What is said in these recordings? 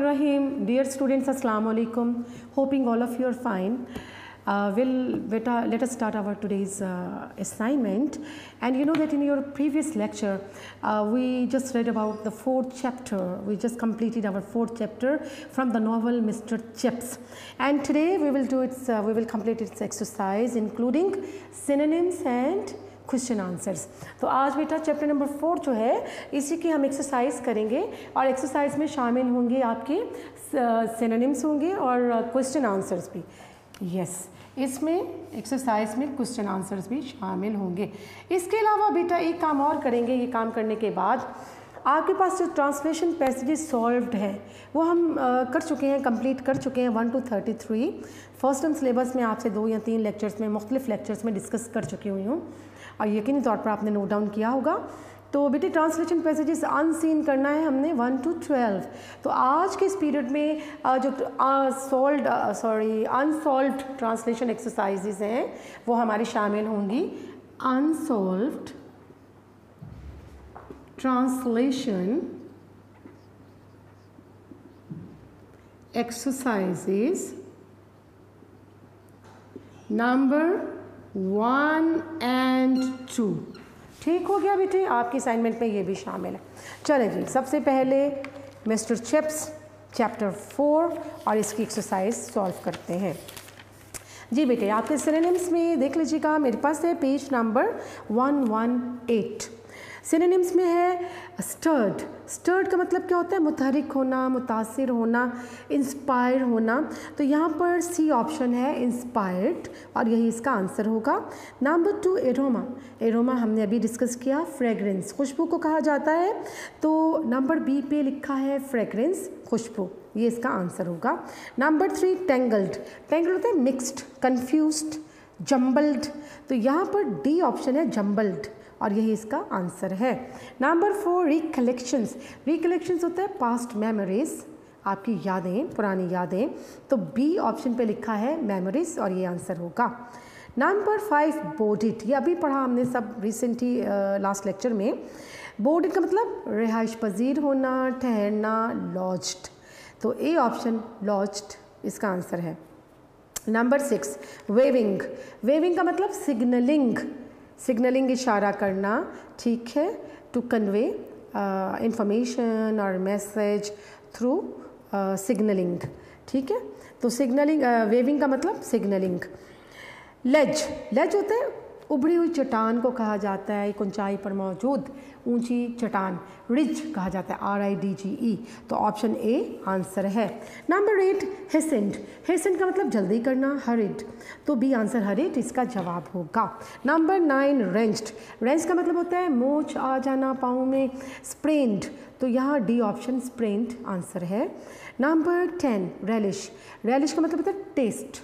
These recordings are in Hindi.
Bismillahirrahmanirrahim. Dear students, Assalamu alaikum. Hoping all of you are fine. Let us start our today's assignment. And you know that in your previous lecture, we just read about the fourth chapter. We just completed our fourth chapter from the novel Mr. Chips. And today we will complete its exercise, including synonyms and question answers. तो आज बेटा चैप्टर नंबर 4 जो है इसी की हम एक्सरसाइज करेंगे और एक्सरसाइज में शामिल होंगे आपके सिनोनिम्स होंगे और क्वेश्चन आंसर्स भी। यस, इसमें एक्सरसाइज में क्वेश्चन आंसर्स भी शामिल होंगे। इसके अलावा बेटा एक काम और करेंगे। ये काम करने के बाद आपके पास जो ट्रांसलेशन पैसेजेस सॉल्व्ड है वो हम कर चुके हैं, कंप्लीट कर चुके हैं 1 to 33। फर्स्ट टर्म सिलेबस में आपसे 2 या 3 लेक्चर्स में मुख्तलिफ लेक्चर्स में डिस्कस कर चुकी हुई हूँ और यकीनी तौर पर आपने नोट डाउन किया होगा। तो बेटे ट्रांसलेशन पैसेजेस अनसीन करना है हमने 1 to 12। तो आज के इस पीरियड में जो अनसॉल्व्ड ट्रांसलेशन एक्सरसाइजेस हैं वो हमारी शामिल होंगी। Unsolved translation exercises number 1 and 2। ठीक हो गया बेटे, आपके असाइनमेंट में ये भी शामिल है। चले जी, सबसे पहले मिस्टर चिप्स चैप्टर 4 और इसकी एक्सरसाइज सॉल्व करते हैं। जी बेटे, आपके सिनोनिम्स में देख लीजिएगा, मेरे पास है पेज नंबर 118। सिनोनिम्स में है स्टर्ड। स्टर्ड का मतलब क्या होता है? मुतहरिक होना, मुतासिर होना, इंस्पायर होना। तो यहाँ पर सी ऑप्शन है इंस्पायर्ड और यही इसका आंसर होगा। Number 2 aroma. एरोमा हमने अभी डिस्कस किया, फ्रेगरेंस, खुशबू को कहा जाता है। तो नंबर बी पे लिखा है फ्रेगरेंस, खुशबू, ये इसका आंसर होगा। Number 3 tangled. टेंगल्ड होता है मिक्स्ड, कन्फ्यूज्ड, जम्बल्ड। तो यहाँ पर डी ऑप्शन है जम्बल्ड और यही इसका आंसर है। Number 4 recollections. रिकलेक्शंस होता है पास्ट मेमोरीज, आपकी यादें, पुरानी यादें। तो बी ऑप्शन पे लिखा है मेमोरीज और ये आंसर होगा। Number 5 boarded. ये अभी पढ़ा हमने सब रिसेंटली लास्ट लेक्चर में। बोर्डेड का मतलब रिहाइश पजीर होना, ठहरना, लॉज्ड। तो ए ऑप्शन लॉज्ड इसका आंसर है। Number 6 waving. वेविंग का मतलब सिग्नलिंग, सिग्नलिंग इशारा करना, ठीक है, टू कन्वे इंफॉर्मेशन और मैसेज थ्रू सिग्नलिंग, ठीक है। तो सिग्नलिंग, वेविंग का मतलब सिग्नलिंग। लेज। लेज होता है उभरी हुई चट्टान को कहा जाता है, एक ऊंचाई पर मौजूद ऊंची चट्टान। रिज कहा जाता है, RIDGE। तो ऑप्शन ए आंसर है। नंबर 8 हेसेंड। हेसेंड का मतलब जल्दी करना, हरिड। तो बी आंसर हरिड इसका जवाब होगा। Number 9 ranged. रेंज का मतलब होता है मोच आ जाना पाँव में, स्प्रेन्ड। तो यहाँ डी ऑप्शन स्प्रेन्ड आंसर है। Number 10 relish. रेलिश का मतलब होता है टेस्ट,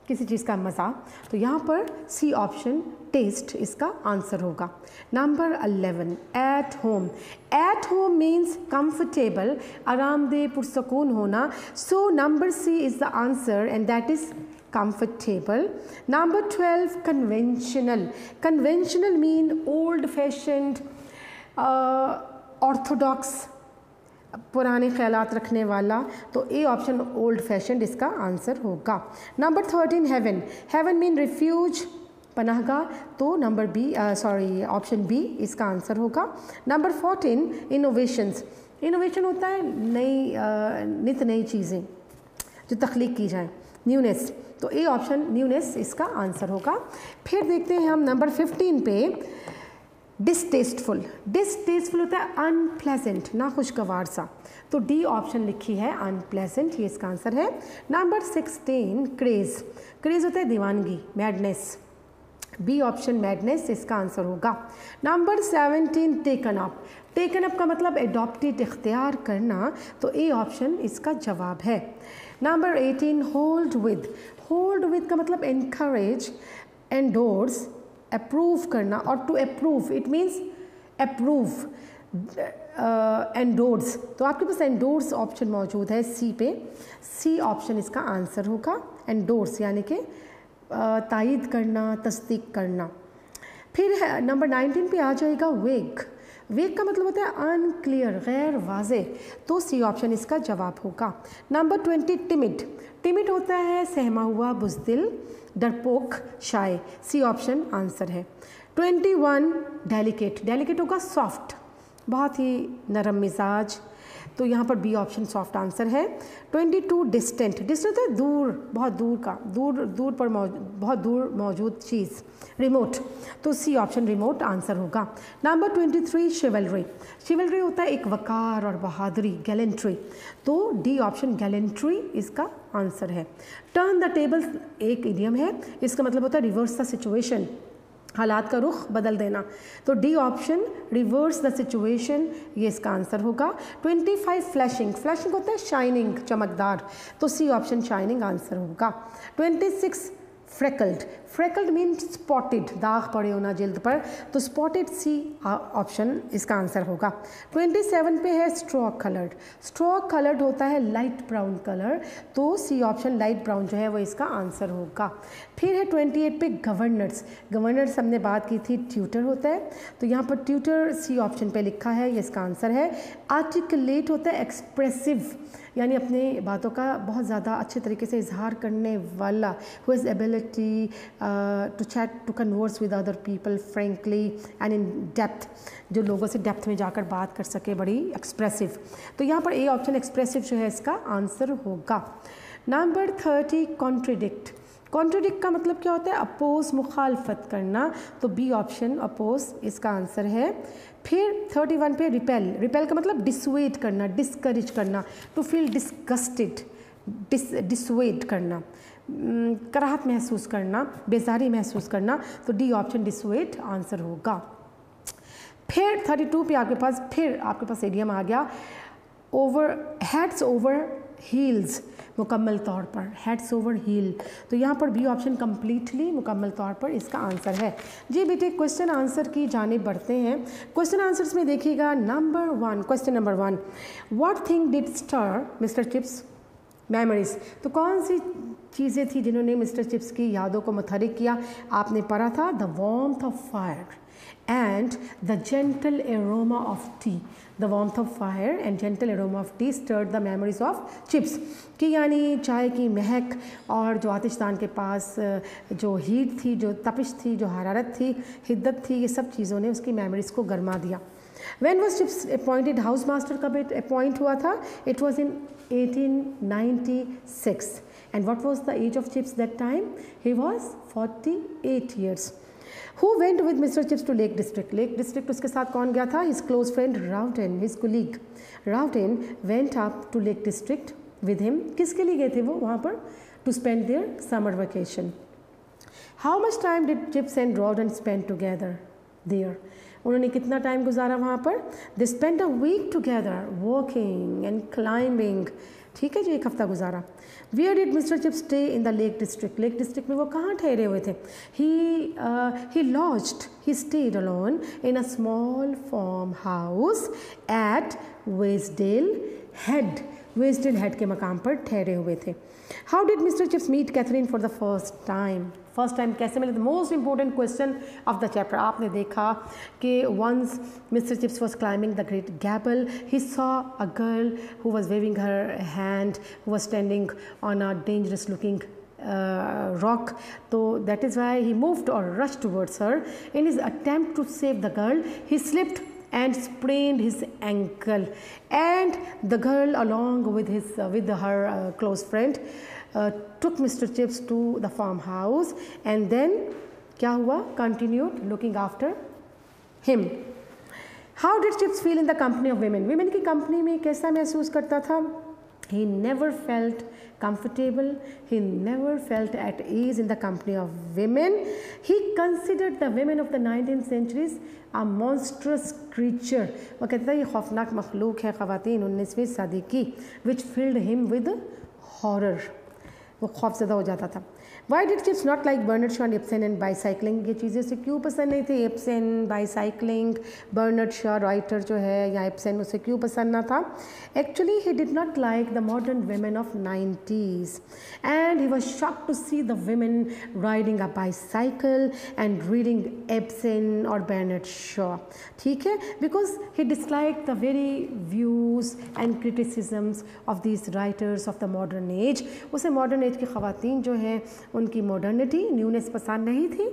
किसी चीज़ का मज़ा। तो यहाँ पर सी ऑप्शन टेस्ट इसका आंसर होगा। Number 11 at home. At home means comfortable, आरामदेह, पुरसकून होना। So number C is the answer and that is comfortable. Number 12 conventional. Conventional mean old fashioned, orthodox, पुराने ख्यालात रखने वाला। तो ए ऑप्शन ओल्ड फैशन इसका आंसर होगा। Number 13 haven. Haven mean refuge, पनाहगाह। तो नंबर बी ऑप्शन बी इसका आंसर होगा। Number 14 innovations. इनोवेशन होता है नित नई चीज़ें जो तख्लीक की जाए, न्यूनेस। तो ए ऑप्शन न्यूनेस इसका आंसर होगा। फिर देखते हैं हम नंबर 15 पे डिसटेस्टफुल। डिसटेस्टफुल होता है अनप्लेजेंट, नाखुशगवार सा। तो डी ऑप्शन लिखी है अनप्लेजेंट, ये इसका आंसर है। Number 16 craze. क्रेज होता है दीवानगी, मैडनेस। बी ऑप्शन मैडनेस इसका आंसर होगा। Number 17 taken up. Taken up का मतलब एडॉप्टेड, इख्तियार करना। तो ए ऑप्शन इसका जवाब है। Number 18 hold with. Hold with का मतलब एनकरेज, एंडोर्स, अप्रूव करना। और to approve it means approve, endorse. तो आपके पास एंडोर्स ऑप्शन मौजूद है सी पे। सी ऑप्शन इसका आंसर होगा। एंडोर्स यानी कि तायीद करना, तस्दीक करना। फिर नंबर 19 पे आ जाएगा वेग। वेग का मतलब होता है अनक्लियर, गैर वाजे, तो सी ऑप्शन इसका जवाब होगा। नंबर 20 टिमिड, टिमिड होता है सहमा हुआ, बुज़दिल, डरपोक, शाय, सी ऑप्शन आंसर है। 21 डेलिकेट, डेलिकेट होगा सॉफ्ट, बहुत ही नरम मिजाज, तो यहाँ पर बी ऑप्शन सॉफ्ट आंसर है। 22 डिस्टेंट, डिस्टेंट है दूर, बहुत दूर का, दूर पर बहुत दूर मौजूद चीज़, रिमोट, तो सी ऑप्शन रिमोट आंसर होगा। नंबर 23 शिवलरी, शिवलरी होता है एक वकार और बहादुरी, गैलेंट्री, तो डी ऑप्शन गैलेंट्री इसका आंसर है। टर्न द टेबल्स एक इडियम है, इसका मतलब होता है रिवर्स द सिचुएशन, हालात का रुख बदल देना, तो D option reverse the situation ये इसका आंसर होगा। 25 फ्लैशिंग, फ्लैशिंग होता है शाइनिंग, चमकदार, तो सी ऑप्शन शाइनिंग आंसर होगा। 26 फ्रेकल्ड, फ्रेकल्ड मीन्स स्पॉटेड, दाग पड़े होना जिल्द पर, तो स्पॉटेड सी ऑप्शन इसका आंसर होगा। 27 पे है स्ट्रॉ कलर्ड, स्ट्रॉ कलर्ड होता है लाइट ब्राउन कलर, तो सी ऑप्शन लाइट ब्राउन जो है वो इसका आंसर होगा। फिर है 28 पे गवर्नर्स, गवर्नर्स हमने बात की थी ट्यूटर होता है, तो यहाँ पर ट्यूटर सी ऑप्शन पे लिखा है, ये इसका आंसर है। आर्टिकुलेट होता है एक्सप्रेसिव, यानी अपने बातों का बहुत ज़्यादा अच्छे तरीके से इजहार करने वाला, who is ability to chat to converse with other people frankly and in depth, जो लोगों से डेप्थ में जाकर बात कर सके, बड़ी एक्सप्रेसिव, तो यहाँ पर ए ऑप्शन एक्सप्रेसिव जो है इसका आंसर होगा। नंबर 30 कॉन्ट्रडिक्ट, कॉन्ट्रडिक्ट का मतलब क्या होता है अपोज, मुखालफत करना, तो बी ऑप्शन अपोज इसका आंसर है। फिर 31 पे रिपेल, रिपेल का मतलब डिसवेट करना, डिस्करेज करना, टू फील डिस्गस्टेड, डिसवेट करना, कराहत महसूस करना, बेजारी महसूस करना, तो डी ऑप्शन डिसवेट आंसर होगा। फिर 32 पे आपके पास एडियम आ गया ओवर, हेड्स ओवर हील्स, मुकम्मल तौर पर, हेड्स ओवर हील, तो यहाँ पर बी ऑप्शन कम्प्लीटली, मुकम्मल तौर पर इसका आंसर है। जी बेटे क्वेश्चन आंसर की जानिब बढ़ते हैं। क्वेश्चन आंसर्स में देखिएगा number 1, question number 1, what thing did stir Mister Chips memories, तो कौन सी चीज़ें थी जिन्होंने मिस्टर चिप्स की यादों को मुतहरिक किया? आपने पढ़ा था the warmth of fire and the gentle aroma of tea, the warmth of fire and gentle aroma of tea stirred the memories of chips, कि यानी चाय की महक और जो आतिशदान के पास जो हीट थी, जो तपिश थी, जो हरारत थी, हिद्दत थी, ये सब चीज़ों ने उसकी मेमोरीज़ को गरमा दिया। When was Chips appointed house master, कब अपॉइंट हुआ था? It was in 1896 and what was the age of Chips that time? He was 48 years. Who went with Mr. Chips to Lake District? Lake District उसके साथ कौन गया था? His close friend Rowden, his colleague Rowden went up to Lake District with him. किसके लिए गए थे वो वहाँ पर? To spend their summer vacation. How much time did Chips and Rowden spend together there? उन्होंने कितना टाइम गुजारा वहाँ पर? They spent a week together working and climbing. ठीक है जी, एक हफ्ता गुजारा। Where did Mr. Chips stay in the Lake District? Lake District में वो कहाँ ठहरे हुए थे? He stayed alone in a small farmhouse at Waysdale Head. Waysdale Head के मकाम पर ठहरे हुए थे। How did Mr. Chips meet Catherine for the first time? First time कैसे मिले? The most important question of the chapter. आपने देखा कि once Mister Chips was climbing the Great Gable, he saw a girl who was waving her hand, who was standing on a dangerous looking rock, so that is why he moved or rushed towards her. In his attempt to save the girl, he slipped and sprained his ankle, and the girl along with her close friend took Mr. Chips to the farmhouse, and then क्या हुआ? Continued looking after him. How did Chips feel in the company of women? Women की company में कैसा महसूस करता था? He never felt comfortable. He never felt at ease in the company of women. He considered the women of the 19th centuries a monstrous creature. वो कहता था ये खौफनाक मखलूक है ख़वातीन 19वीं सदी की, which filled him with horror. वो खौफज़दा हो जाता था। Why did Chips not like Bernard Shaw and Ibsen and bicycling, ये चीज़ें से क्यों पसंद नहीं थी? Ibsen, bicycling, Bernard Shaw writer जो है या इब्सन, उसे क्यों पसंद ना था? Actually he did not like the modern women of 90s and he was shocked to see the women riding a bicycle and reading Ibsen or Bernard Shaw, ठीक है, because he disliked the very views and criticisms of these writers of the modern age. उसे modern age की ख़वातीन जो है उनकी modernity, newness पसंद नहीं थी,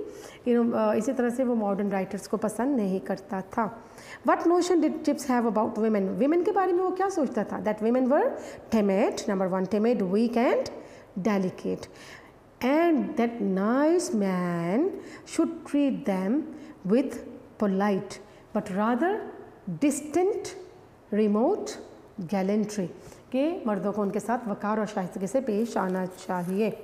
इसी तरह से वो modern writers को पसंद नहीं करता था। What notion did Chips have about women? Women के बारे में वो क्या सोचता था? That women were timid, number one, timid, weak and delicate, and that nice man should treat them with polite but rather distant, remote gallantry, कि मर्दों को उनके साथ वक़ार और शाइस्तगी से पेश आना चाहिए।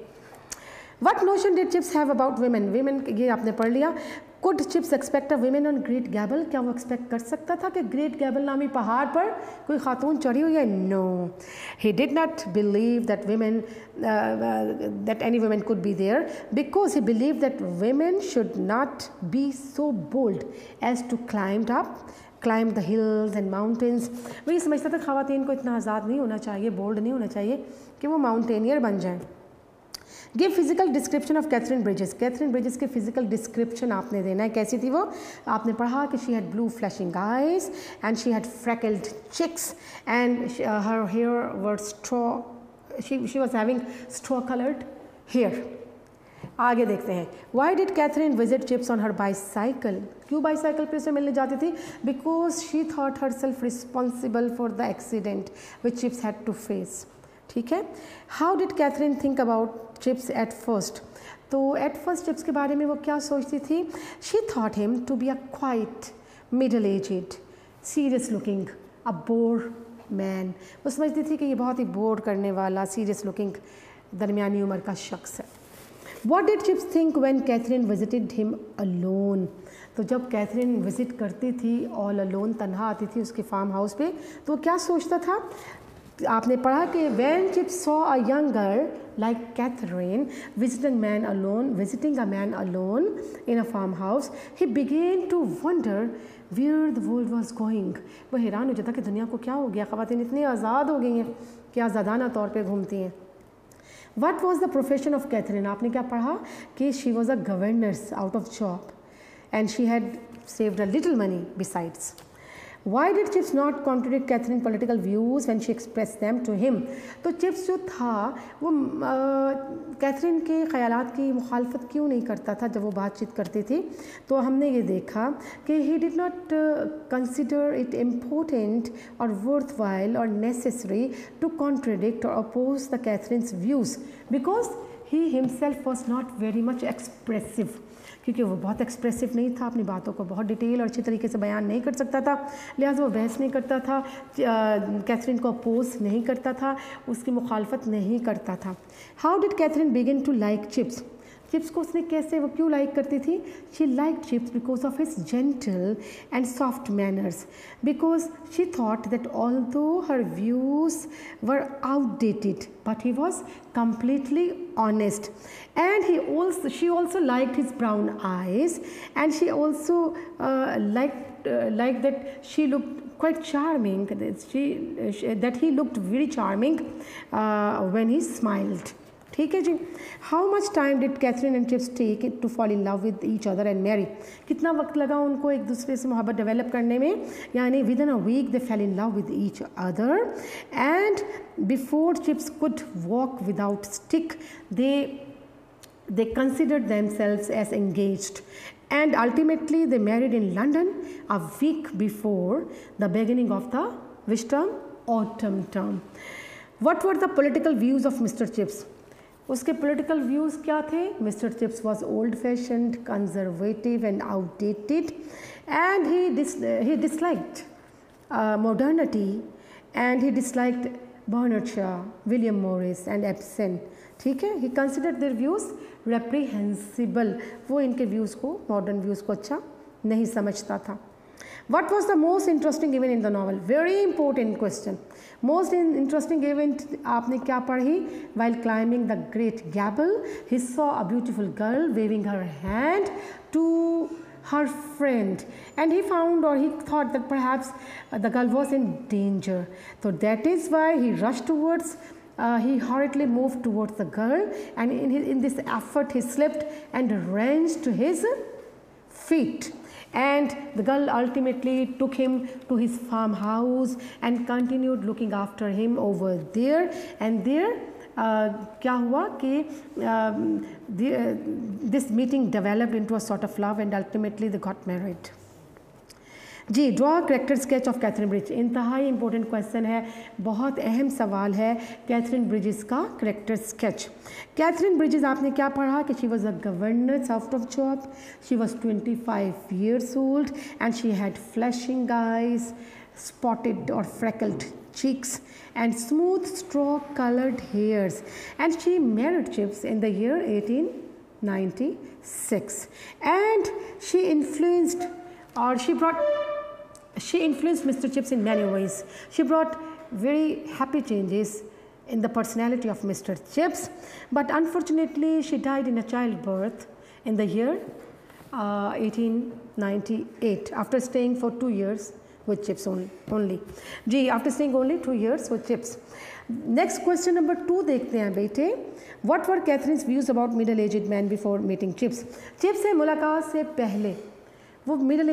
What notion did Chips have about women? Women ये आपने पढ़ लिया। Could Chips expect a women on Great Gable? क्या वो एक्सपेक्ट कर सकता था कि ग्रेट गैबल नामी पहाड़ पर कोई खातून चढ़ी हुई है? No, he did not believe that women that any women could be there because he believed that women should not be so bold as to climb the hills and mountains. वो ये समझता था ख़वातीन को इतना आज़ाद नहीं होना चाहिए, बोल्ड नहीं होना चाहिए कि वो माउंटेनियर बन जाएं। Give physical description of Katherine Bridges. Katherine Bridges के फिजिकल डिस्क्रिप्शन आपने देना है। कैसी थी वो? आपने पढ़ा कि she had blue flashing eyes and she had freckled cheeks and her hair were straw, she was having straw coloured hair. आगे देखते हैं। Why did Katherine visit Chips on her bicycle? क्यों बाईसाइकिल पे उसे मिलने जाती थी? Because she thought herself responsible for the accident which Chips had to face, ठीक है। How did Catherine think about Chips at first? तो एट फर्स्ट चिप्स के बारे में वो क्या सोचती थी? She thought him to be a quite middle aged serious looking a bore man. वो समझती थी कि ये बहुत ही बोर करने वाला सीरियस लुकिंग दरमियानी उम्र का शख्स है। What did Chips think when Catherine visited him alone? तो जब कैथरीन विजिट करती थी ऑल अलोन, तन्हा आती थी उसके फार्म हाउस पे, तो क्या सोचता था? आपने पढ़ा कि when Chips saw a young girl like Catherine visiting a man alone in a farmhouse, he began to wonder where the world was going. वो हैरान हो जाता कि दुनिया को क्या हो गया, ख़वातीन इतनी आज़ाद हो गई हैं कि आज़ादाना तौर पे घूमती हैं। What was the profession of Catherine? आपने क्या पढ़ा कि she was a governess out of job and she had saved a little money besides. Why did Chips not contradict Catherine's political views when she expressed them to him? तो चिप्स जो था वो कैथरीन के ख़यालात की मुखालफत क्यों नहीं करता था जब वो बातचीत करती थी? तो हमने ये देखा कि he did not consider it important or worthwhile or necessary to contradict or oppose the Catherine's views because he himself was not very much expressive. क्योंकि वो बहुत एक्सप्रेसिव नहीं था, अपनी बातों को बहुत डिटेल और अच्छी तरीके से बयान नहीं कर सकता था, लिहाजा वो बहस नहीं करता था, कैथरीन को अपोज नहीं करता था, उसकी मुखालफत नहीं करता था। How did Catherine begin to like Chips? Chips को उसने कैसे, वो क्यों लाइक करती थी? She like Chips because of his gentle and soft manners, because she thought that although her views were outdated but he was completely honest, and she also liked his brown eyes, and she also liked that she looked quite charming, that he looked very charming when he smiled. ठीक है जी। How much time did Katherine and Chips take to fall in love with each other and marry? कितना वक्त लगा उनको एक दूसरे से मोहब्बत डेवलप करने में? यानी within a week they fell in love with each other and before Chips could walk without stick they considered themselves as engaged, and ultimately they married in London a week before the beginning of the which term? Autumn term. What were the political views of Mr. Chips? उसके political views क्या थे? Mr. Chips was old-fashioned, conservative and outdated, and he disliked modernity, and he disliked Bernard Shaw, William Morris and Ibsen. ठीक है, he considered their views reprehensible. वो इनके views को, modern views को अच्छा नहीं समझता था. What was the most interesting event in the novel? Very important question. Most interesting event आपने क्या पढ़ी? While climbing the Great Gable he saw a beautiful girl waving her hand to her friend, and he found, or he thought, that perhaps the girl was in danger. So that is why he rushed towards, he hurriedly moved towards the girl, and in this effort he slipped and wrenched his feet, and the girl ultimately took him to his farmhouse and continued looking after him over there. And there क्या हुआ कि this meeting developed into a sort of love and ultimately they got married. जी, draw character sketch of Catherine Bridge, इंतहाई इंपॉर्टेंट क्वेश्चन है, बहुत अहम सवाल है कैथरीन ब्रिजेस का कैरेक्टर स्केच। कैथरीन ब्रिजेस आपने क्या पढ़ा कि she was a governor out of job, she was 25 years old and she had flashing eyes, spotted or freckled cheeks and smooth straw colored hairs, and she married Chips in the year 1896, and she influenced Mr. Chips in many ways. She brought very happy changes in the personality of Mr. Chips, but unfortunately she died in a childbirth in the year 1898 after staying for 2 years with Chips only. जी, after staying only 2 years with Chips. Next question number 2 देखते हैं बेटे। What were Catherine's views about middle-aged men before meeting Chips? Chips से मुलाकात से पहले वो मिडल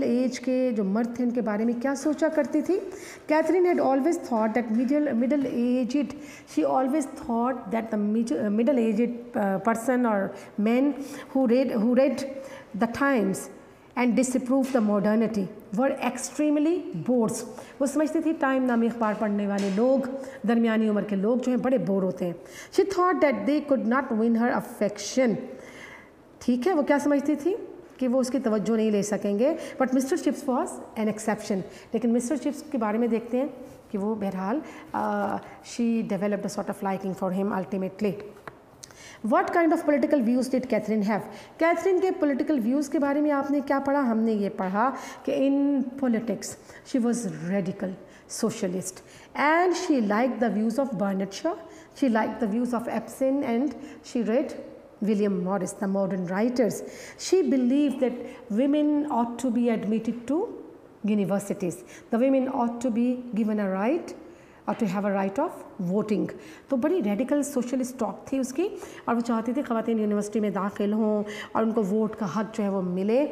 एज के जो मर्द थे उनके बारे में क्या सोचा करती थी? Katherine had always thought that she always thought that the middle aged person और man who read the times and disapproved the modernity were extremely bored. वो समझती थी टाइम नामी अखबार पढ़ने वाले लोग, दरमियानी उम्र के लोग जो हैं बड़े बोर होते हैं। She thought that they could not win her affection. ठीक है, वो क्या समझती थी कि वो उसकी तवज्जो नहीं ले सकेंगे, but Mister Chips was an exception. लेकिन मिस्टर चिप्स के बारे में देखते हैं कि वो बहरहाल she developed a sort of liking for him ultimately. What kind of political views did Catherine have? Catherine के political views के बारे में आपने क्या पढ़ा? हमने ये पढ़ा कि in politics she was radical socialist and she liked the views of Bernard Shaw, she liked the views of Ibsen, and she read William Morris, the modern writers. She believed that women ought to be admitted to universities. The women ought to be given a right or to have a right of voting. तो बड़ी रेडिकल सोशलिस्ट टॉक थी उसकी, और वो चाहती थी ख़वातीन यूनिवर्सिटी में दाखिल हों और उनको वोट का हक जो है वो मिले।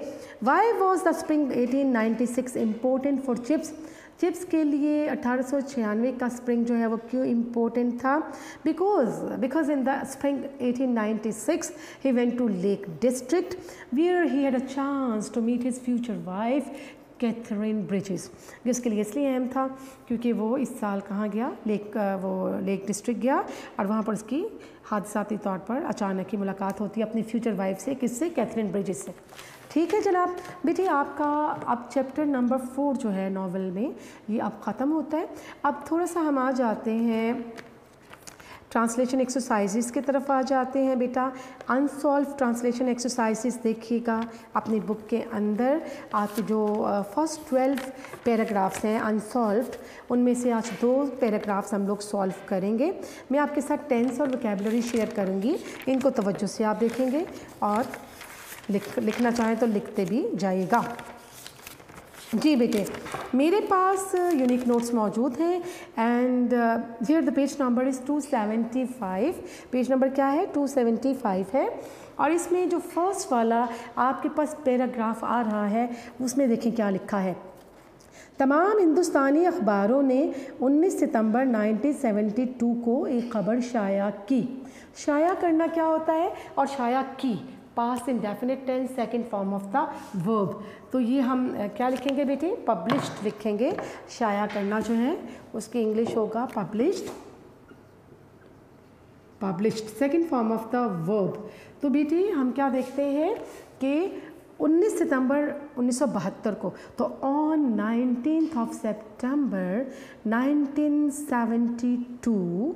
Why was the spring 1896 important for Chips? Chips के लिए 1896 का स्प्रिंग जो है वो क्यों इम्पोर्टेंट था? Because in the spring 1896 he went to Lake District where he had a chance to meet his future wife Catherine Bridges. ये उसके लिए इसलिए अहम था क्योंकि वो इस साल कहाँ गया? लेक डिस्ट्रिक्ट गया, और वहाँ पर उसकी हादसाती तौर पर अचानक ही मुलाकात होती है अपनी फ्यूचर वाइफ से। किससे? कैथरीन ब्रिजेस से। ठीक है जनाब, बेटे आपका अब चैप्टर नंबर 4 जो है नॉवल में ये अब ख़त्म होता है। अब थोड़ा सा हम आ जाते हैं ट्रांसलेशन एक्सरसाइजेस की तरफ आ जाते हैं बेटा। अनसॉल्व ट्रांसलेशन एक्सरसाइजेस देखिएगा अपनी बुक के अंदर। आपके जो फर्स्ट 12 पैराग्राफ्स हैं अनसॉल्व्ड, उनमें से आज 2 पैराग्राफ्स हम लोग सॉल्व करेंगे। मैं आपके साथ टेंस और वोकैबुलरी शेयर करूँगी, इनको तवज्जो से आप देखेंगे और लिखना चाहें तो लिखते भी जाइएगा। जी बेटे, मेरे पास यूनिक नोट्स मौजूद हैं and here the page number is 275। Page number क्या है? 275 है। और इसमें जो फर्स्ट वाला आपके पास पैराग्राफ आ रहा है उसमें देखें क्या लिखा है। तमाम हिंदुस्तानी अखबारों ने 19 सितंबर 1972 को एक खबर शाया की। शाया करना क्या होता है? और शाया की past indefinite tense second form of the verb. तो ये हम क्या लिखेंगे बेटे? पब्लिश्ड लिखेंगे। शाया करना जो है उसकी इंग्लिश होगा published second form of the verb. तो बेटे हम क्या देखते हैं कि 19 सितंबर 1972 को, तो on 19th of September 1972,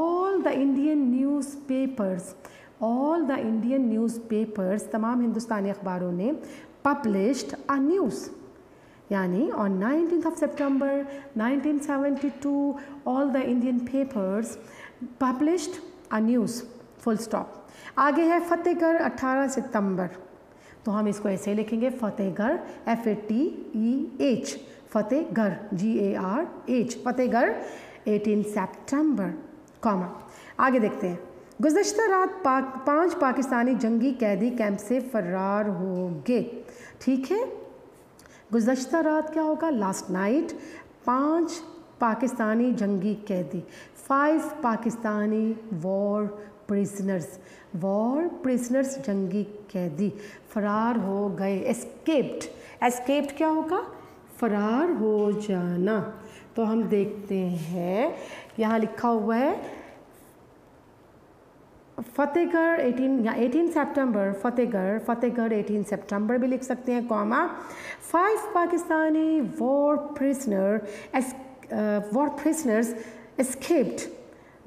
all the Indian newspapers, तमाम हिंदुस्तानी अखबारों ने पब्लिश्ड अ न्यूज़ यानी on 19th of September 1972 all the Indian papers published a news, full stop. आगे है फतेहगढ़ 18 सितंबर, तो हम इसको ऐसे लिखेंगे फतेहगढ़ FATEH, फतेहगढ़ GARH, फतेहगढ़ 18 सितंबर, कॉमा। आगे देखते हैं, गुज़श्ता रात 5 पाकिस्तानी जंगी कैदी कैंप से फरार हो गए। ठीक है, गुज़श्ता रात क्या होगा, लास्ट नाइट 5 पाकिस्तानी जंगी कैदी, 5 पाकिस्तानी वॉर प्रिजनर्स जंगी कैदी फरार हो गए। एस्केप्ड क्या होगा, फरार हो जाना। तो हम देखते हैं यहाँ लिखा हुआ है फतेहगढ़ 18 सितंबर, फतेहगढ़ 18 सितंबर भी लिख सकते हैं, comma. 5 Pakistani war prisoners escaped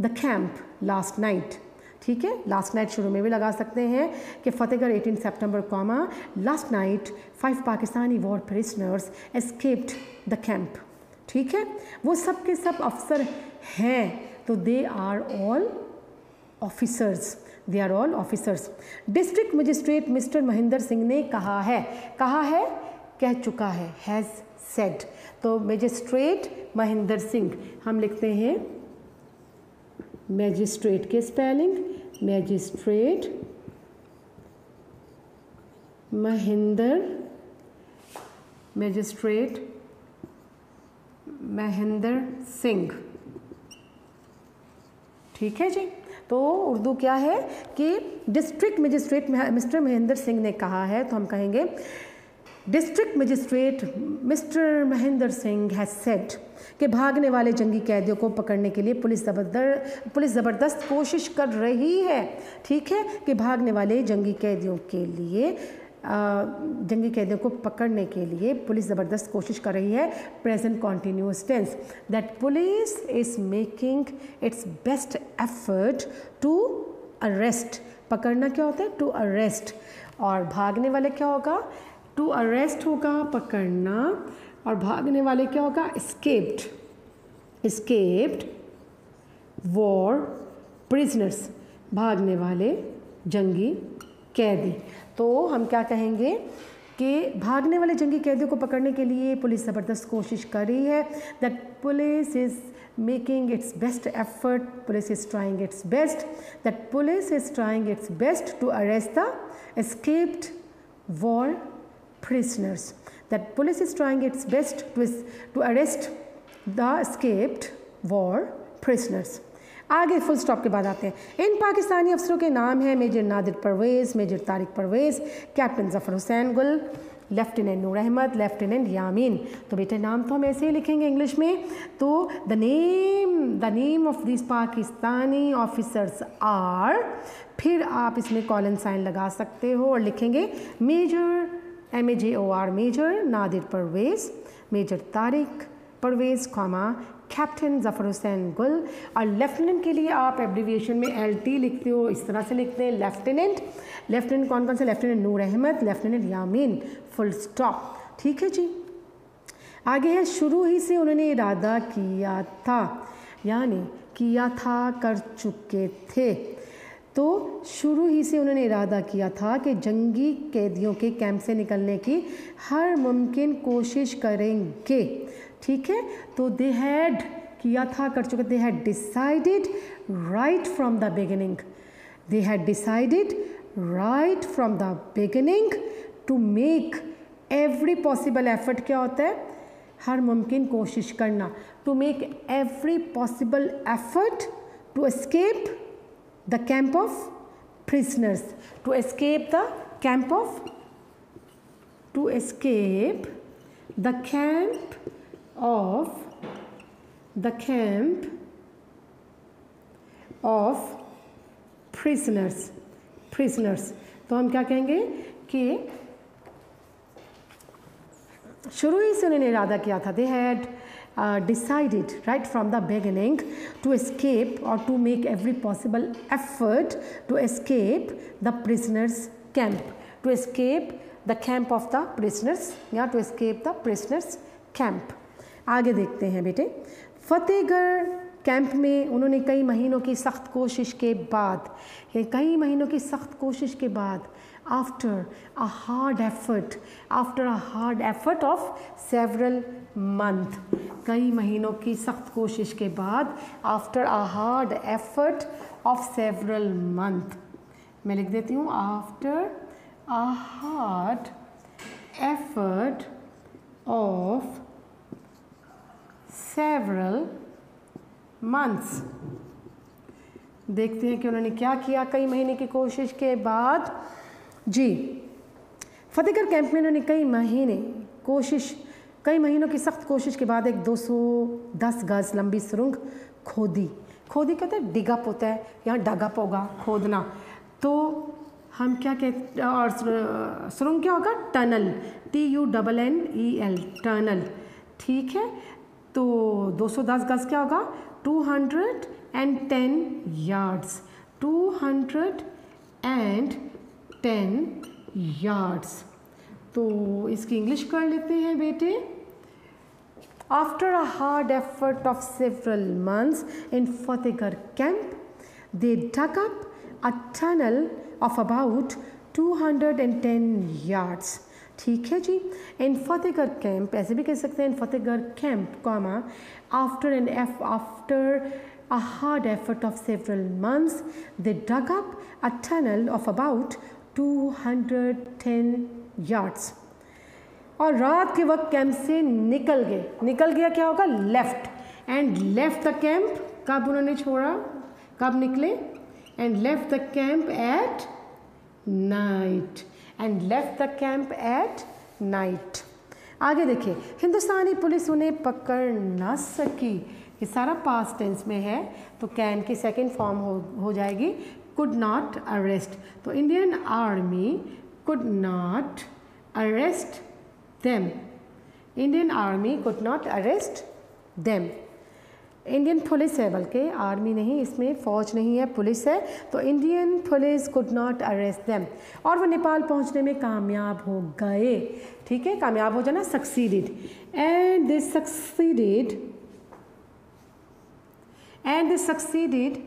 the camp last night. ठीक है, लास्ट नाइट शुरू में भी लगा सकते हैं कि फतेहगढ़ 18 सितंबर, comma, last night 5 Pakistani war prisoners escaped the camp. ठीक है, वो सब के सब अफसर हैं, तो they are all officers. District magistrate Mister Mahendra Singh ने कहा है, कह चुका है, हैज़ सेड। तो मजिस्ट्रेट महेंद्र सिंह हम लिखते हैं मैजिस्ट्रेट के स्पेलिंग, मैजिस्ट्रेट महेंद्र सिंह। ठीक है जी, तो उर्दू क्या है कि district magistrate Mister Mahendra Singh ने कहा है, तो हम कहेंगे district magistrate Mister Mahendra Singh has said कि भागने वाले जंगी कैदियों को पकड़ने के लिए पुलिस ज़बरदस्त कोशिश कर रही है। ठीक है, कि भागने वाले जंगी कैदियों को पकड़ने के लिए पुलिस ज़बरदस्त कोशिश कर रही है। Present continuous tense, that police is making its best effort to arrest. पकड़ना क्या होता है, टू अरेस्ट, और भागने वाले क्या होगा, टू अरेस्ट होगा पकड़ना, और भागने वाले क्या होगा, एस्केप्ड वॉर प्रिजनर्स, भागने वाले जंगी कैदी। तो हम क्या कहेंगे कि भागने वाले जंगी कैदियों को पकड़ने के लिए पुलिस ज़बरदस्त कोशिश कर रही है। That police is making its best effort, police is trying its best, that police is trying its best to arrest the escaped war prisoners, that police is trying its best to arrest the escaped war prisoners। आगे फुल स्टॉप के बाद आते हैं, इन पाकिस्तानी अफसरों के नाम हैं major Nadir Parvez, major Tariq Parvez, captain Zafar Hussain Gul, lieutenant Noor Ahmed, lieutenant Yamin. तो बेटे नाम तो हम ऐसे ही लिखेंगे इंग्लिश में, तो the name of this Pakistani officers are, फिर आप इसमें कॉलन साइन लगा सकते हो और लिखेंगे major MAJOR major Nadir Parvez, major Tariq Parvez, comma, captain Zafar Hussain Gul, और लेफ्टिनेंट के लिए आप एब्रीविएशन में LT लिखते हो, इस तरह से लिखते हैं लेफ्टिनेंट कौन से, लेफ्टिनेंट नूर अहमद, लेफ्टिनेंट यामीन, फुल स्टॉप। ठीक है जी, आगे है शुरू ही से उन्होंने इरादा किया था, यानी किया था, कर चुके थे। तो शुरू ही से उन्होंने इरादा किया था कि जंगी कैदियों के कैंप से निकलने की हर मुमकिन कोशिश करेंगे। ठीक है, तो दे हैड किया था, कर चुके, they had decided right from the beginning to make every possible effort. क्या होता है, हर मुमकिन कोशिश करना, to make every possible effort to escape the camp of prisoners, to escape the camp of prisoners। तो हम क्या कहेंगे कि शुरू ही से उन्होंने इरादा किया था, they had decided right from the beginning to escape or to make every possible effort to escape the prisoners camp, to escape the camp of the prisoners या to escape the prisoners camp. आगे देखते हैं बेटे, फतेहगढ़ कैंप में उन्होंने कई महीनों की सख्त कोशिश के बाद, after a hard effort of several month, कई महीनों की सख्त कोशिश के बाद, after a hard effort of several month, मैं लिख देती हूँ after a hard effort of several months. देखते हैं कि उन्होंने क्या किया कई महीने की कोशिश के बाद। जी, फतेहगढ़ कैंप में उन्होंने कई महीनों की सख्त कोशिश के बाद एक 210 गज लंबी सुरंग खोदी कहते हैं डिग अप होता है, यहाँ डग अप होगा खोदना, तो हम क्या कहते, और सुरंग क्या होगा, टनल, TUNNEL टनल, ठीक है। तो 210 गज क्या होगा, 210 यार्ड्स, 210 यार्ड्स। तो इसकी इंग्लिश कर लेते हैं बेटे। After a hard effort of several months in Fatehgarh camp, they dug up a tunnel of about 210 yards, ठीक है जी। इन फतेहगढ़ कैंप, ऐसे भी कह सकते हैं in Fatehgarh camp comma after a hard effort of several months, they dug up a tunnel of about 210 yards. और रात के वक्त कैंप से निकल गया क्या होगा, left, and left the camp, कब उन्होंने छोड़ा, कब निकले, and left the camp at night, आगे देखिए, हिंदुस्तानी पुलिस उन्हें पकड़ न सकी, ये सारा पास्ट टेंस में है, तो कैन की सेकेंड फॉर्म हो जाएगी कुड नॉट अरेस्ट, तो Indian army could not arrest them, Indian police है, बल्कि आर्मी नहीं, इसमें फौज नहीं है, पुलिस है, तो Indian police could not arrest them, और वो नेपाल पहुंचने में कामयाब हो गए, ठीक है, कामयाब हो जाना, succeeded, and they succeeded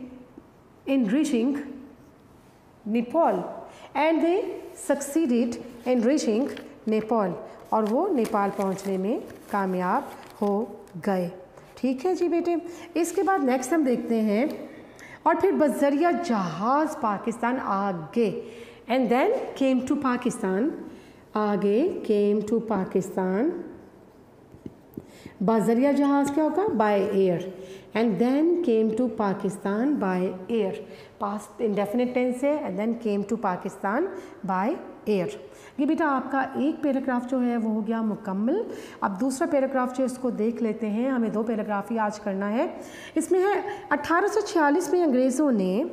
in reaching Nepal, और वो नेपाल पहुंचने में कामयाब हो गए, ठीक है जी बेटे। इसके बाद नेक्स्ट हम देखते हैं, और फिर बजरिया जहाज़ पाकिस्तान आगे, and then came to Pakistan, बजरिया जहाज़ क्या होगा, by air, and then came to Pakistan by air, past indefinite tense है, and then came to Pakistan by air. ये बेटा आपका एक पैराग्राफ जो है वो हो गया मुकम्मल। अब दूसरा पैराग्राफ जो इसको देख लेते हैं, हमें 2 पैराग्राफ ही आज करना है। इसमें है 1846 में अंग्रेज़ों ने,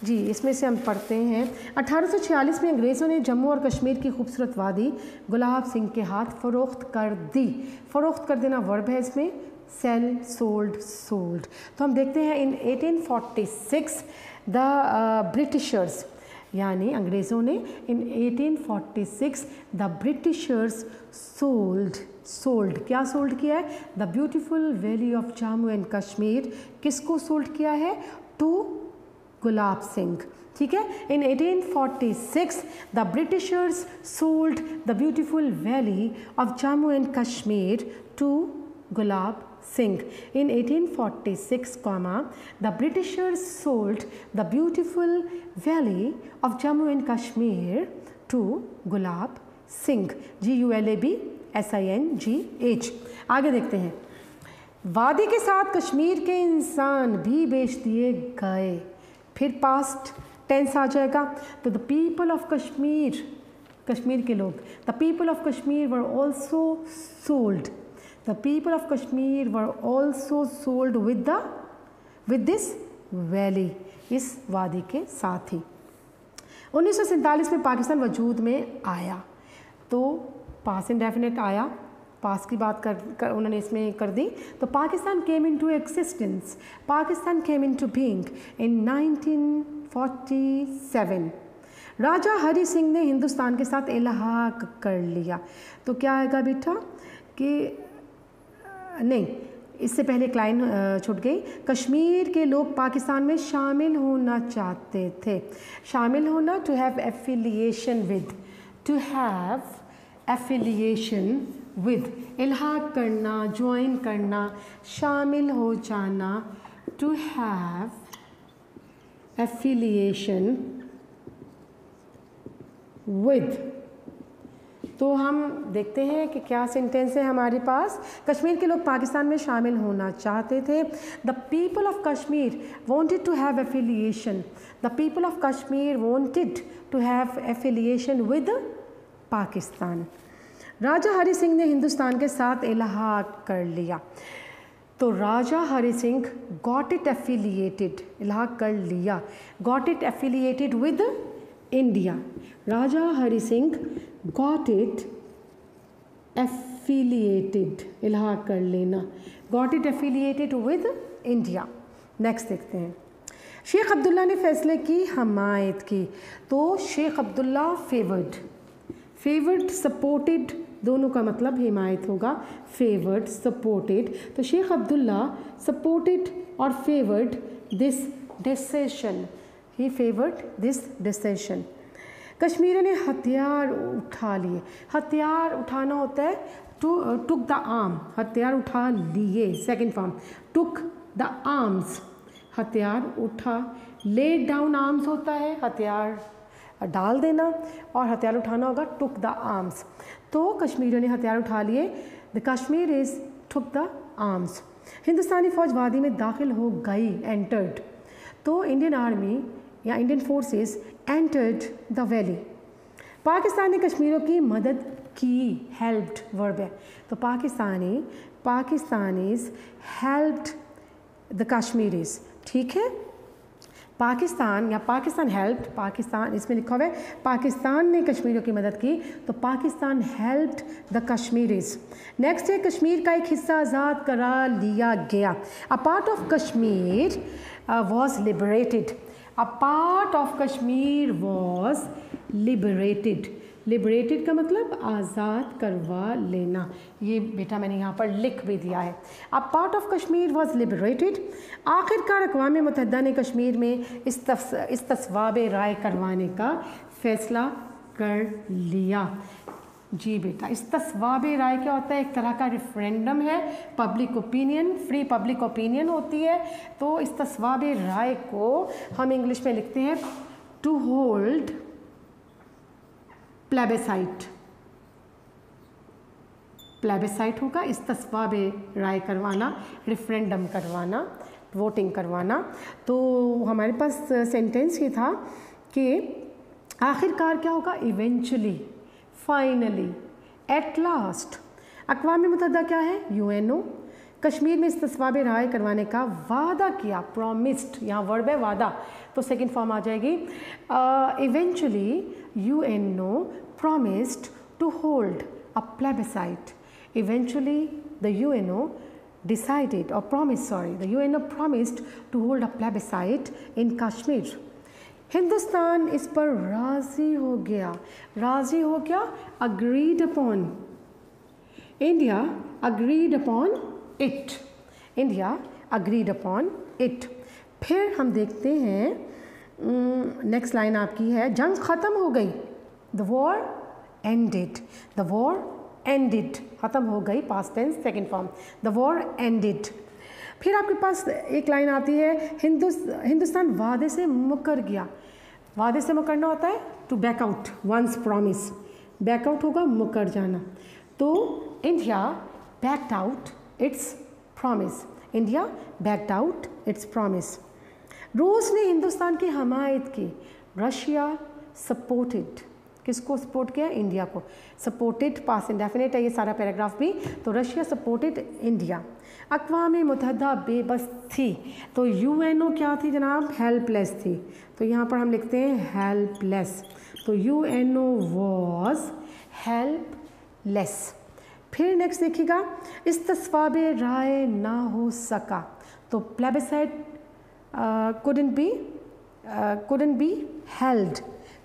जी इसमें से हम पढ़ते हैं, 1846 में अंग्रेज़ों ने जम्मू और कश्मीर की खूबसूरत वादी गुलाब सिंह के हाथ फ़रोख्त कर दी। फ़रोख्त कर देना वर्ब है इसमें, सेल, सोल्ड। तो हम देखते हैं इन 1846 द ब्रिटिशर्स, यानी अंग्रेज़ों ने इन 1846 द ब्रिटिशर्स सोल्ड क्या सोल्ड किया है, the beautiful valley of Jammu and Kashmir, किसको सोल्ड किया है, टू गुलाब सिंह, ठीक है। In 1846 the britishers sold the beautiful valley of Jammu and Kashmir to Gulab Singh. In 1846, the Britishers sold the beautiful valley of Jammu and Kashmir to Gulab Singh, GULABSINGH। आगे देखते हैं, वादी के साथ कश्मीर के इंसान भी बेच दिए गए, फिर पास्ट टेंस आ जाएगा, तो द पीपल ऑफ कश्मीर के लोग, the people of Kashmir were also sold, The people of Kashmir were also sold with this valley, इस वादी के साथ ही। 1947 में पाकिस्तान वजूद में आया, तो पास इंडेफिनिट आया, पास की बात कर उन्होंने इसमें कर दी, तो Pakistan came into existence, Pakistan came into being in 1947। राजा हरि सिंह ने हिंदुस्तान के साथ इल्हाक कर लिया। तो क्या आएगा बेटा कि नहीं, इससे पहले एक लाइन छूट गई। कश्मीर के लोग पाकिस्तान में शामिल होना चाहते थे। शामिल होना, to have affiliation with, to have affiliation with, इल्हाक करना, ज्वाइन करना, शामिल हो जाना, टू हैव एफिलिएशन विद। तो हम देखते हैं कि क्या सेंटेंस है हमारे पास। कश्मीर के लोग पाकिस्तान में शामिल होना चाहते थे। The people of Kashmir wanted to have affiliation, the people of Kashmir wanted to have affiliation with Pakistan. Raja Hari Singh ने हिंदुस्तान के साथ इल्हाक कर लिया। तो Raja Hari Singh got it affiliated, इल्हाक कर लिया, got it affiliated with India. Raja Hari Singh got it affiliated, इल्हाक कर लेना, got it affiliated with India. Next देखते हैं। शेख अब्दुल्ला ने फैसले की हमायत की। तो Sheikh Abdullah favoured, favoured supported, दोनों का मतलब हिमायत होगा। फेवर्ड सपोर्टेड, तो शेख अब्दुल्ला सपोर्टेड और favoured this decision, he favoured this decision. कश्मीरियों ने हथियार उठा लिए। हथियार उठाना होता है टुक द आर्म, हथियार उठा लिए, second form. Took the arms, हथियार उठा। लेड डाउन आर्म्स होता है हथियार डाल देना, और हथियार उठाना होगा टुक द आर्म्स। तो कश्मीरियों ने हथियार उठा लिए। The Kashmir is took the arms. हिंदुस्तानी फौज वादी में दाखिल हो गई, एंटर्ड। तो इंडियन आर्मी या Indian forces entered the valley. Pakistan ने कश्मीरियों की मदद की, हेल्प्ड वर्ब है। तो पाकिस्तानीज हेल्प्ड द कश्मीरीज, ठीक है। पाकिस्तान या पाकिस्तान हेल्प्ड, पाकिस्तान इसमें लिखा हुआ है पाकिस्तान ने कश्मीरियों की मदद की, तो Pakistan helped the Kashmiris. Next है, कश्मीर का एक हिस्सा आज़ाद करा लिया गया। A part of Kashmir was liberated, a part of Kashmir was liberated. Liberated का मतलब आज़ाद करवा लेना, ये बेटा मैंने यहाँ पर लिख भी दिया है। A part of Kashmir was liberated. आखिरकार अक़वाम मुत्तहिदा ने कश्मीर में इस तस्वाब राय करवाने का फ़ैसला कर लिया। जी बेटा, इस तस्वाब राय क्या होता है? एक तरह का रेफरेंडम है, public opinion, free public opinion होती है। तो इस तस्वाब राय को हम इंग्लिश में लिखते हैं टू होल्ड प्लेबिसाइट। प्लेबिसाइट होगा इस तस्वाब राय करवाना, रेफरेंडम करवाना, वोटिंग करवाना। तो हमारे पास सेंटेंस ये था कि आखिरकार क्या होगा? Eventually, finally, at last. अक़वाम मुत्तहिदा क्या है? यूएनओ। कश्मीर में इस तस्वाब राय करवाने का वादा किया, प्रॉमिस्ड, यहाँ वर्ब है वादा, तो सेकंड फॉर्म आ जाएगी। Eventually UNO promised to hold a plebiscite. Eventually, the UNO decided or promised, the UNO promised to hold a plebiscite in Kashmir. Hindustan इस पर राजी हो गया। राजी हो गया, agreed upon. India agreed upon it. India agreed upon it. फिर हम देखते हैं नेक्स्ट लाइन आपकी है, जंग ख़त्म हो गई। The war ended. The war ended. ख़त्म हो गई, past tense, second form. The war ended. फिर आपके पास एक लाइन आती है, हिंदुस्तान वादे से मुकर गया। वादे से मुकरना होता है to back out one's promise. back out होगा मुकर जाना। तो India backed out its promise. India backed out its promise. रूस ने हिंदुस्तान की हमायत की। रशिया सपोर्टेड, किसको सपोर्ट किया? इंडिया को। सपोर्टेड पास्ट इंडेफिनिट है ये सारा पैराग्राफ भी। तो रशिया सपोर्टेड इंडिया। अक़वाम मुत्तहिदा बेबस थी। तो यूएनओ क्या थी जनाब? हेल्पलेस थी। तो यहाँ पर हम लिखते हैं हेल्पलेस। तो यूएनओ वॉज हेल्पलेस। फिर नेक्स्ट देखिएगा, इस तस्वाब राय ना हो सका। तो plebiscite couldn't be held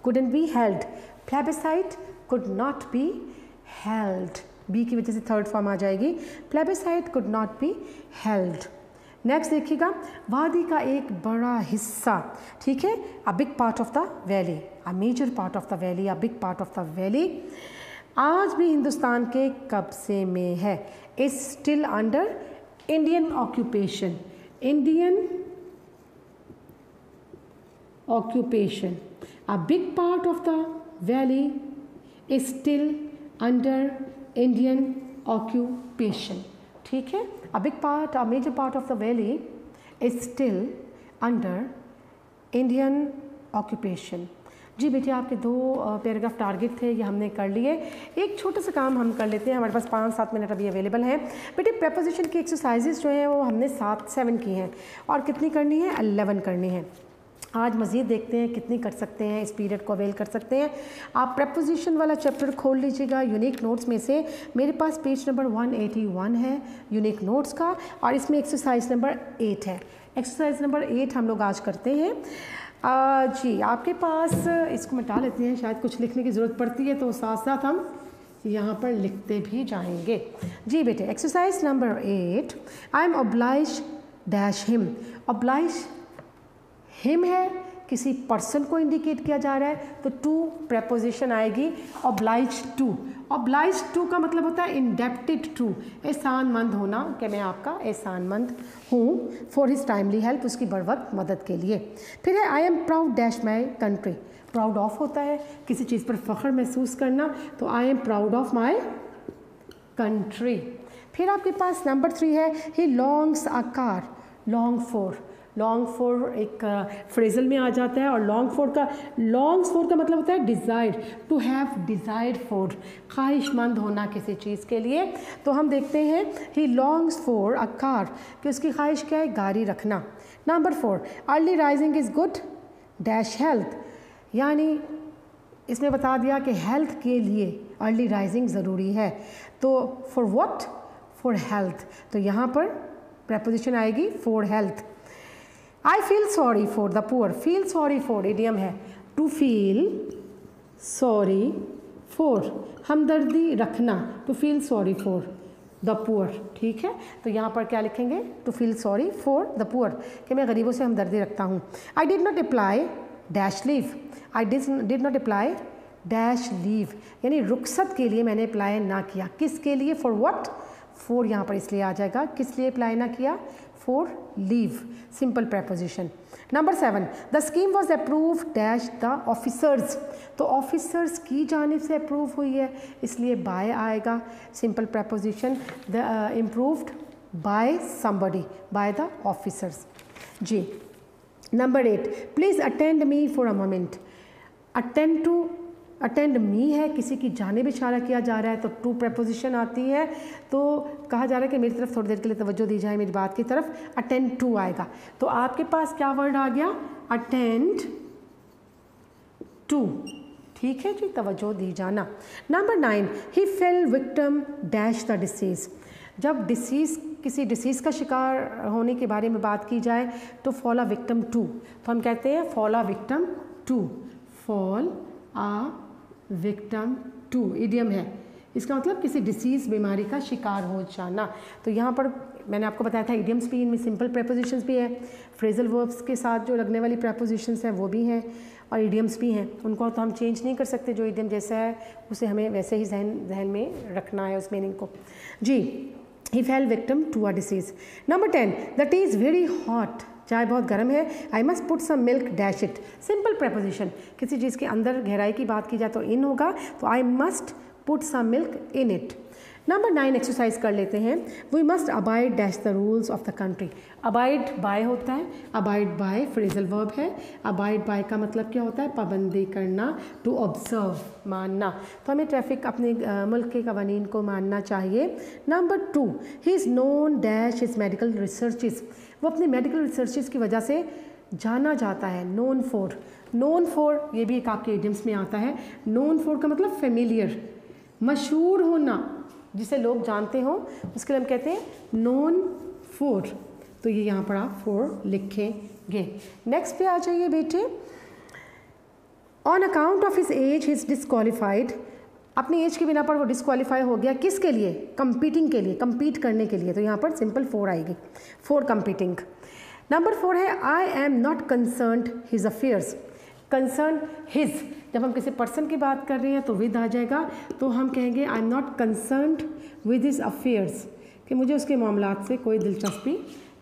couldn't be held. Plebiscite could not be held. B की वजह से थर्ड फॉर्म आ जाएगी. Plebiscite could not be held. Next देखिएगा, वादी का एक बड़ा हिस्सा, ठीक है, a big part of the valley, a major part of the valley, a big part of the valley आज भी हिंदुस्तान के कब्जे में है. Is still under Indian occupation. Indian occupation. A big part of the valley is still under Indian occupation. ठीक है, a big part, a major part of the valley is still under Indian occupation. जी बेटे, आपके 2 पैराग्राफ टारगेट थे, ये हमने कर लिए. एक छोटा सा काम हम कर लेते हैं, हमारे पास 5-7 मिनट अभी अवेलेबल हैं. बेटे प्रेपोजिशन की एक्सरसाइजेज जो हैं वो हमने 7 की हैं और कितनी करनी है, 11 करनी है. आज मज़ीद देखते हैं कितनी कर सकते हैं, इस पीरियड को अवेल कर सकते हैं. आप प्रेपोजिशन वाला चैप्टर खोल लीजिएगा. यूनिक नोट्स में से मेरे पास पेज नंबर 181 है यूनिक नोट्स का, और इसमें एक्सरसाइज नंबर 8 है. एक्सरसाइज नंबर 8 हम लोग आज करते हैं. जी आपके पास, इसको मिटा लेते हैं, शायद कुछ लिखने की ज़रूरत पड़ती है तो साथ साथ हम यहाँ पर लिखते भी जाएंगे. जी बेटे, exercise number 8, I am oblige dash him. Oblige him है, किसी पर्सन को इंडिकेट किया जा रहा है, तो टू प्रेपोजिशन आएगी ऑब्लाइज टू. ऑब्लाइज टू का मतलब होता है इंडेप्टेड टू, एहसानमंद होना, कि मैं आपका एहसानमंद हूँ. फॉर हिज टाइमली हेल्प, उसकी बर वक्त मदद के लिए. फिर है I am proud dash my country. Proud of होता है किसी चीज़ पर फ़ख्र महसूस करना, तो I am proud of my country. फिर आपके पास नंबर 3 है, he longs a car. Long for, long for एक फ्रेजल में आ जाता है, और लॉन्ग्स फॉर का मतलब होता है desire, to have desire for, ख्वाहिशमंद होना किसी चीज़ के लिए. तो हम देखते हैं he longs for a car, कि उसकी ख्वाहिश क्या है, गाड़ी रखना. Number 4, early rising is good dash health. यानी इसमें बता दिया कि हेल्थ के लिए अर्ली राइजिंग ज़रूरी है. तो फॉर व्हाट, फॉर हेल्थ, तो यहाँ पर प्रेपोजिशन आएगी for health. I feel sorry for the poor. Feel sorry for idiom है, टू फील सॉरी फॉर, हमदर्दी रखना, to feel sorry for the poor. ठीक है, तो यहाँ पर क्या लिखेंगे, to feel sorry for the poor, कि मैं गरीबों से हमदर्दी रखता हूँ. I did not apply dash leave. I did not apply dash leave, यानी रुखसत के लिए मैंने अप्लाई ना किया. किसके लिए, फॉर व्हाट, फॉर यहाँ पर इसलिए आ जाएगा, किस लिए अप्लाई ना किया, for leave, simple preposition. Number 7, the scheme was approve dash the officers. तो ऑफिसर्स की जानिब से अप्रूव हुई है, इसलिए बाय आएगा, simple preposition. The improved by somebody, by the officers. जी number 8, please attend me for a moment. Attend to, attend me है, किसी की जानिब इशारा किया जा रहा है, तो टू प्रेपोजिशन आती है, तो कहा जा रहा है कि मेरी तरफ थोड़ी देर के लिए तवज्जो दी जाए, मेरी बात की तरफ. अटेंड टू आएगा, तो आपके पास क्या वर्ड आ गया, अटेंड टू. ठीक है जी, तवज्जो दी जाना. Number 9, he fell victim dash the disease. जब डिसीज़, किसी डिसीज़ का शिकार होने के बारे में बात की जाए, तो फॉल अ विक्टिम टू, तो हम कहते हैं fall a victim to. Fall a victim to idiom है, इसका मतलब किसी डिसीज़, बीमारी का शिकार हो जाना. तो यहाँ पर मैंने आपको बताया था इडियम्स भी, इनमें सिंपल प्रेपोजिशंस भी है, फ्रेजल वर्ब्स के साथ जो लगने वाली प्रेपोजिशंस हैं वो भी हैं, और इडियम्स भी हैं. उनको तो हम चेंज नहीं कर सकते, जो इडियम जैसा है उसे हमें वैसे ही जहन में रखना है उस मीनिंग को. जी, he fell victim to a disease. Number 10, the tea is very hot. चाय बहुत गर्म है. I must put some milk dash it. Simple preposition, किसी चीज़ के अंदर गहराई की बात की जाए तो इन होगा, तो I must put some milk in it. Number 9 exercise कर लेते हैं. We must abide dash the rules of the country. Abide by होता है, अबाइड बाय फ्रेजल वर्ब है. अबाइड बाय का मतलब क्या होता है, पाबंदी करना, टू ऑब्जर्व, मानना. तो हमें ट्रैफिक, अपने मुल्क के कवानीन को मानना चाहिए. Number 2, he is known dash his medical researches. वो अपने मेडिकल रिसर्चेस की वजह से जाना जाता है. नोन फॉर, नोन फॉर ये भी एक आपके इडियम्स में आता है. नोन फॉर का मतलब फेमिलियर, मशहूर होना, जिसे लोग जानते हो, उसके लिए हम कहते हैं नोन फॉर. तो ये यहाँ पर आप फॉर लिखेंगे. नेक्स्ट पे आ जाइए बेटे. On account of his age he is disqualified, अपनी एज के बिना पर वो डिसक्वालीफाई हो गया, किसके लिए? कंपीटिंग के लिए, कंपीट करने के लिए। तो यहाँ पर सिंपल 4 आएगी, 4 कंपीटिंग। नंबर 4 है I am not concerned his affairs. Concern his, जब हम किसी पर्सन की बात कर रहे हैं तो विद आ जाएगा, तो हम कहेंगे I am not concerned with his affairs, कि मुझे उसके मामलात से कोई दिलचस्पी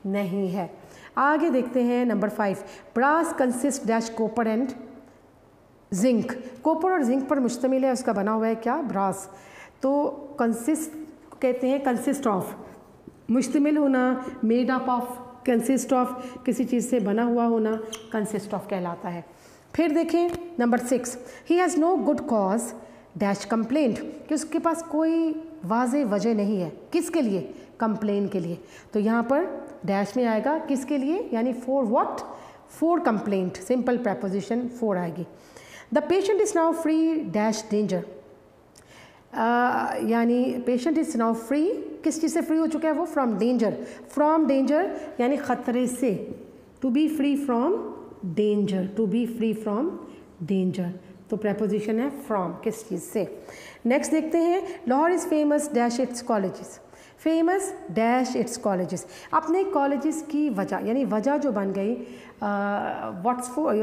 नहीं है। आगे देखते हैं number 5, brass consist dash copper and zinc. Copper और जिंक पर मुश्तमिल है, उसका बना हुआ है क्या? ब्रास। तो कंसिस्ट कहते हैं कंसिस्ट ऑफ, मुश्तमिल होना, made up of, consist of, किसी चीज़ से बना हुआ होना कंसिस्ट ऑफ कहलाता है। फिर देखें number 6, he has no good cause dash complaint, कि उसके पास कोई वाज़े वजह नहीं है, किसके लिए? कंप्लेन के लिए। तो यहाँ पर डैश में आएगा किसके लिए, यानी for what? For complaint, simple preposition 4 आएगी। The patient is now free dash danger, यानी पेशेंट इज़ नाउ फ्री, किस चीज़ से फ्री हो चुका है वो? From danger. फ्रॉम डेंजर यानी ख़तरे से, to be free from danger, to be free from danger. तो प्रेपोजिशन है फ्रॉम, किस चीज़ से। नेक्स्ट देखते हैं, Lahore is famous dash its colleges, famous dash its colleges, अपने कॉलेजेस की वजह, यानी वजह जो बन गई, what's for,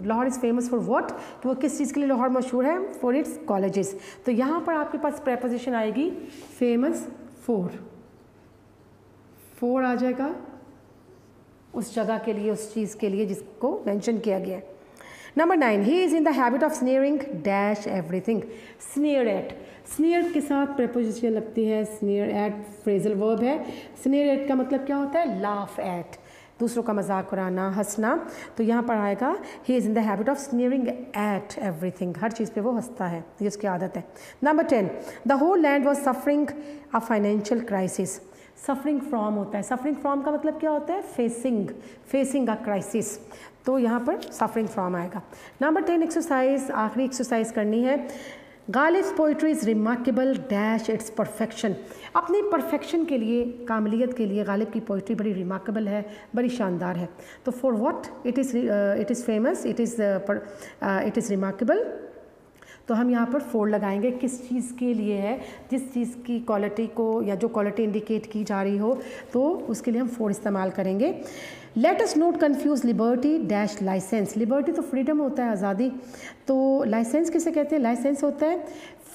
Lahore is famous for what, तो वो किस चीज़ के लिए लाहौर मशहूर है? For its colleges. तो यहाँ पर आपके पास प्रेपोजिशन आएगी फेमस फॉर, 4 आ जाएगा उस जगह के लिए, उस चीज़ के लिए जिसको मेंशन किया गया है। Number 9, he is in the habit of sneering dash everything. Sneer at, sneer के साथ प्रेपोजिशन लगती है, स्नेयर एट फ्रेजल वर्ब है। स्नेयर एट का मतलब क्या होता है? लाफ एट, दूसरों का मजाक उड़ाना, हंसना। तो यहाँ पर आएगा he is in the habit of sneering at everything, हर चीज़ पे वो हंसता है, ये उसकी आदत है। Number 10, the whole land was suffering a financial crisis. Suffering from होता है, सफरिंग फ्रॉम का मतलब क्या होता है? Facing, facing a crisis. तो यहाँ पर सफरिंग फ्रॉम आएगा। नंबर 10 एक्सरसाइज, आखिरी एक्सरसाइज करनी है। Ghalib's poetry is remarkable dash its perfection, अपनी परफेक्शन के लिए, कामलियत के लिए गालिब की पोइट्री बड़ी रिमार्केबल है, बड़ी शानदार है। तो for what it is famous, it is remarkable. तो हम यहाँ पर 4 लगाएंगे, किस चीज़ के लिए है? जिस चीज़ की क्वालिटी को, या जो क्वालिटी इंडिकेट की जा रही हो, तो उसके लिए हम 4 इस्तेमाल करेंगे। Let us not confuse liberty dash licence. Liberty तो फ्रीडम होता है, आज़ादी। तो लाइसेंस किसे कहते हैं? लाइसेंस होता है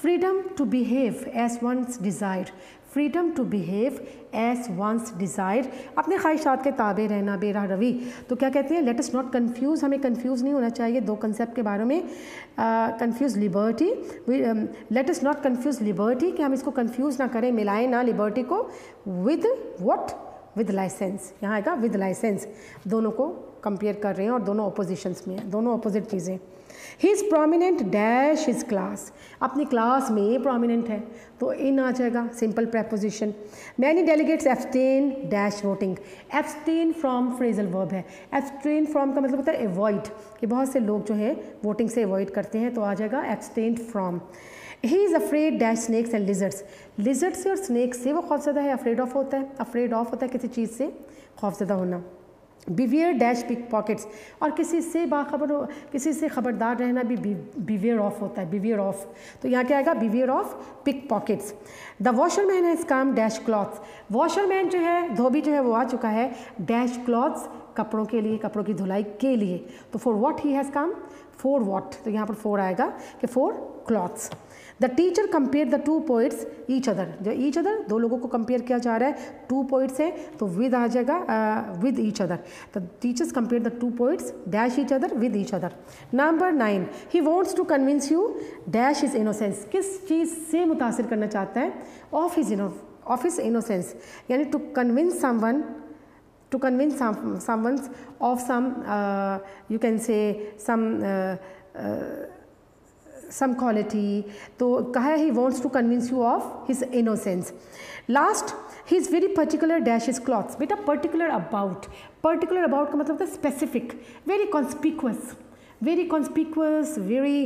freedom to behave as one's desire, freedom to behave as one's desire, अपने ख्वाहिशात के ताबे रहना, बेराह रवी। तो क्या कहते हैं? लेट अस नॉट कन्फ्यूज़, हमें कन्फ्यूज़ नहीं होना चाहिए 2 कंसेप्ट के बारे में। Confuse liberty, let us not confuse liberty, कि हम इसको कन्फ्यूज़ ना करें, मिलाएं ना लिबर्टी को विद व्हाट? With license. यहाँ आएगा विद लाइसेंस, दोनों को कंपेयर कर रहे हैं और दोनों अपोजिशंस में हैं, दोनों अपोजिट चीज़ें। He is prominent dash his class, अपनी क्लास में प्रोमिनेंट है, तो इन आ जाएगा, simple preposition. Many delegates abstain dash voting, abstain from phrasal verb है। एब्सटेन फ्रॉम का मतलब होता है अवॉइड, कि बहुत से लोग जो है वोटिंग से अवॉइड करते हैं, तो आ जाएगा abstain from. He is afraid dash snacks and lizards, lizard से और स्नैक्स से वो खौफज़दा है, अफ्रेड ऑफ होता है, अफ्रेड ऑफ होता है किसी चीज़ से खौफज़दा होना। बिवियर डैश पिक पॉकेट्स, और किसी से बाखबर हो, किसी से ख़बरदार रहना भी बिवियर ऑफ होता है, बिवियर ऑफ। तो यहाँ क्या आएगा? Beware of pickpockets. The washerman has come dash clothes, washerman जो है, धोबी जो है वो आ चुका है, डैश क्लॉथ्स, कपड़ों के लिए, कपड़ों की धुलाई के लिए। तो for what he has come, for what, तो यहाँ पर 4 आएगा कि for clothes. The teacher compare the 2 poets each other, जो ईच अदर 2 लोगों को कंपेयर किया जा रहा है, 2 पोइट्स है, तो विद आ जाएगा with each other. The teachers compare the 2 poets dash each other with each other. Number 9, he wants to convince you dash his innocence, किस चीज़ से मुतासिर करना चाहता है? ऑफ हिज इनोसेंस, यानी to convince someone, to convince someone of some you can say some quality, तो कहा है he wants to convince you of his innocence. Last, he is very particular dash his clothes, बेटा particular about का मतलब होता है specific, very conspicuous, very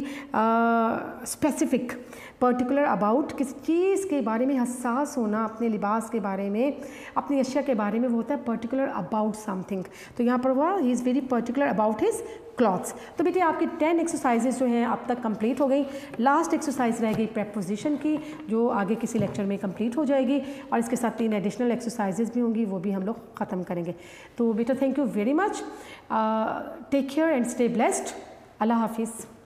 specific, particular about किसी चीज़ के बारे में हसास होना, अपने लिबास के बारे में, अपनी अशिया के बारे में, वो होता है पर्टिकुलर अबाउट समथिंग। तो यहाँ पर हुआ he is very particular about his clothes. तो बेटे आपकी 10 एक्सरसाइजेज जो हैं अब तक कंप्लीट हो गई। लास्ट एक्सरसाइज रह गई प्रेपोजिशन की, जो आगे किसी लेक्चर में कंप्लीट हो जाएगी, और इसके साथ 3 एडिशनल एक्सरसाइजेज भी होंगी, वो भी हम लोग ख़त्म करेंगे। तो बेटा thank you very much, take care and stay blessed. अल्लाह हाफिज़।